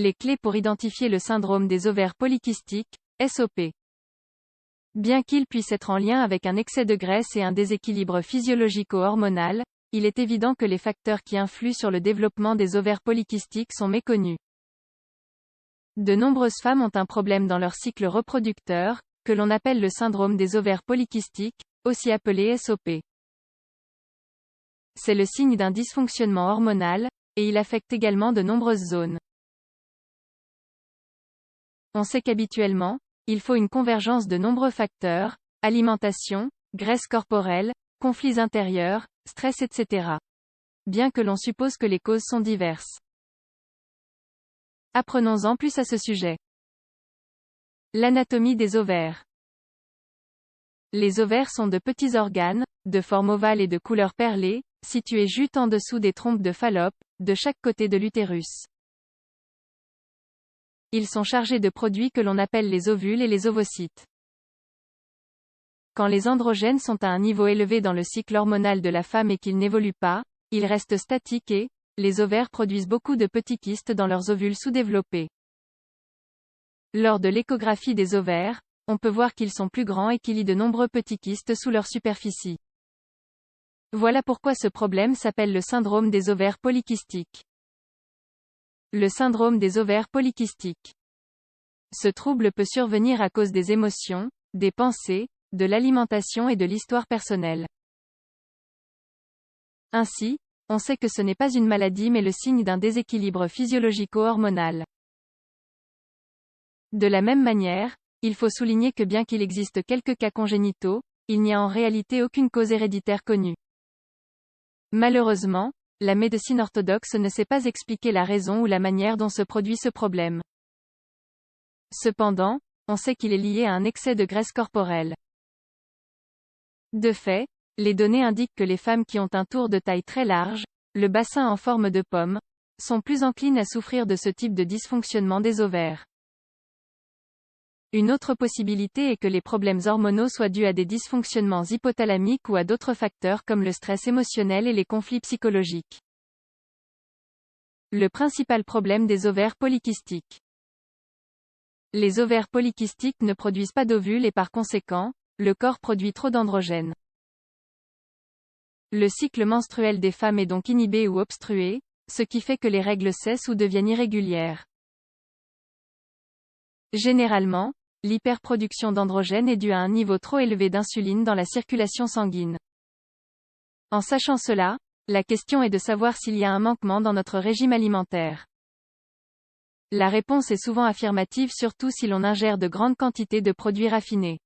Les clés pour identifier le syndrome des ovaires polykystiques, SOP. Bien qu'il puisse être en lien avec un excès de graisse et un déséquilibre physiologico-hormonal, il est évident que les facteurs qui influent sur le développement des ovaires polykystiques sont méconnus. De nombreuses femmes ont un problème dans leur cycle reproducteur, que l'on appelle le syndrome des ovaires polykystiques, aussi appelé SOP. C'est le signe d'un dysfonctionnement hormonal, et il affecte également de nombreuses zones. On sait qu'habituellement, il faut une convergence de nombreux facteurs, alimentation, graisse corporelle, conflits intérieurs, stress etc. Bien que l'on suppose que les causes sont diverses. Apprenons-en plus à ce sujet. L'anatomie des ovaires. Les ovaires sont de petits organes, de forme ovale et de couleur perlée, situés juste en dessous des trompes de Fallope, de chaque côté de l'utérus. Ils sont chargés de produits que l'on appelle les ovules et les ovocytes. Quand les androgènes sont à un niveau élevé dans le cycle hormonal de la femme et qu'ils n'évoluent pas, ils restent statiques et, les ovaires produisent beaucoup de petits kystes dans leurs ovules sous-développés. Lors de l'échographie des ovaires, on peut voir qu'ils sont plus grands et qu'il y a de nombreux petits kystes sous leur superficie. Voilà pourquoi ce problème s'appelle le syndrome des ovaires polykystiques. Le syndrome des ovaires polykystiques. Ce trouble peut survenir à cause des émotions, des pensées, de l'alimentation et de l'histoire personnelle. Ainsi, on sait que ce n'est pas une maladie mais le signe d'un déséquilibre physiologico-hormonal. De la même manière, il faut souligner que bien qu'il existe quelques cas congénitaux, il n'y a en réalité aucune cause héréditaire connue. Malheureusement, la médecine orthodoxe ne sait pas expliquer la raison ou la manière dont se produit ce problème. Cependant, on sait qu'il est lié à un excès de graisse corporelle. De fait, les données indiquent que les femmes qui ont un tour de taille très large, le bassin en forme de pomme, sont plus enclines à souffrir de ce type de dysfonctionnement des ovaires. Une autre possibilité est que les problèmes hormonaux soient dus à des dysfonctionnements hypothalamiques ou à d'autres facteurs comme le stress émotionnel et les conflits psychologiques. Le principal problème des ovaires polykystiques. Les ovaires polykystiques ne produisent pas d'ovules et par conséquent, le corps produit trop d'androgènes. Le cycle menstruel des femmes est donc inhibé ou obstrué, ce qui fait que les règles cessent ou deviennent irrégulières. Généralement, l'hyperproduction d'androgènes est due à un niveau trop élevé d'insuline dans la circulation sanguine. En sachant cela, la question est de savoir s'il y a un manquement dans notre régime alimentaire. La réponse est souvent affirmative surtout si l'on ingère de grandes quantités de produits raffinés.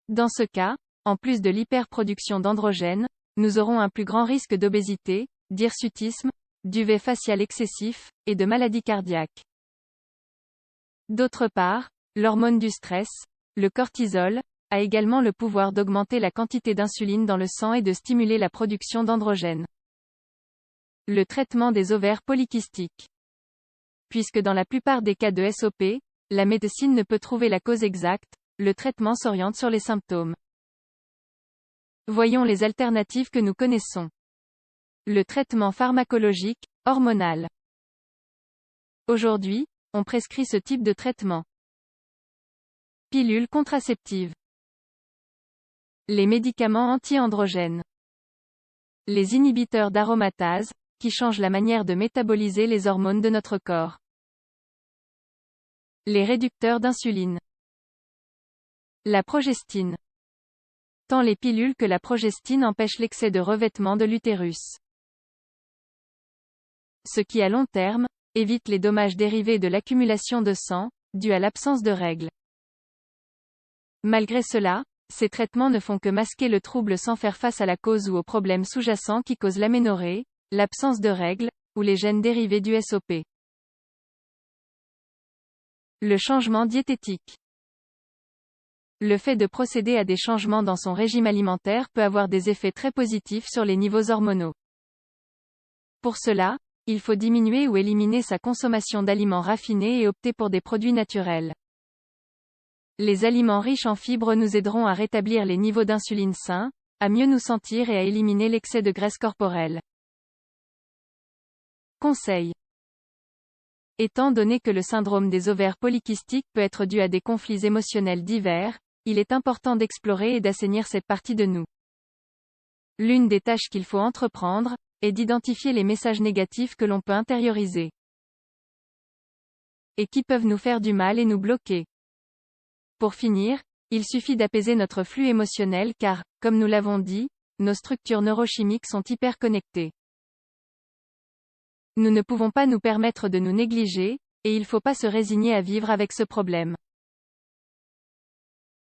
Dans ce cas, en plus de l'hyperproduction d'androgènes, nous aurons un plus grand risque d'obésité, d'hirsutisme, d'UV facial excessif, et de maladies cardiaques. D'autre part, l'hormone du stress, le cortisol, a également le pouvoir d'augmenter la quantité d'insuline dans le sang et de stimuler la production d'androgènes. Le traitement des ovaires polykystiques. Puisque dans la plupart des cas de SOP, la médecine ne peut trouver la cause exacte, le traitement s'oriente sur les symptômes. Voyons les alternatives que nous connaissons. Le traitement pharmacologique, hormonal. Aujourd'hui, on prescrit ce type de traitement. Pilules contraceptives. Les médicaments anti-androgènes. Les inhibiteurs d'aromatase, qui changent la manière de métaboliser les hormones de notre corps. Les réducteurs d'insuline. La progestine. Tant les pilules que la progestine empêchent l'excès de revêtement de l'utérus. Ce qui à long terme, évite les dommages dérivés de l'accumulation de sang, dus à l'absence de règles. Malgré cela, ces traitements ne font que masquer le trouble sans faire face à la cause ou aux problèmes sous-jacents qui causent l'aménorrhée, l'absence de règles, ou les gènes dérivés du SOP. Le changement diététique. Le fait de procéder à des changements dans son régime alimentaire peut avoir des effets très positifs sur les niveaux hormonaux. Pour cela, il faut diminuer ou éliminer sa consommation d'aliments raffinés et opter pour des produits naturels. Les aliments riches en fibres nous aideront à rétablir les niveaux d'insuline sains, à mieux nous sentir et à éliminer l'excès de graisse corporelle. Conseil. Étant donné que le syndrome des ovaires polykystiques peut être dû à des conflits émotionnels divers, il est important d'explorer et d'assainir cette partie de nous. L'une des tâches qu'il faut entreprendre est d'identifier les messages négatifs que l'on peut intérioriser et qui peuvent nous faire du mal et nous bloquer. Pour finir, il suffit d'apaiser notre flux émotionnel car, comme nous l'avons dit, nos structures neurochimiques sont hyper connectées. Nous ne pouvons pas nous permettre de nous négliger, et il ne faut pas se résigner à vivre avec ce problème.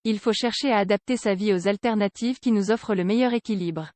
Il faut chercher à adapter sa vie aux alternatives qui nous offrent le meilleur équilibre.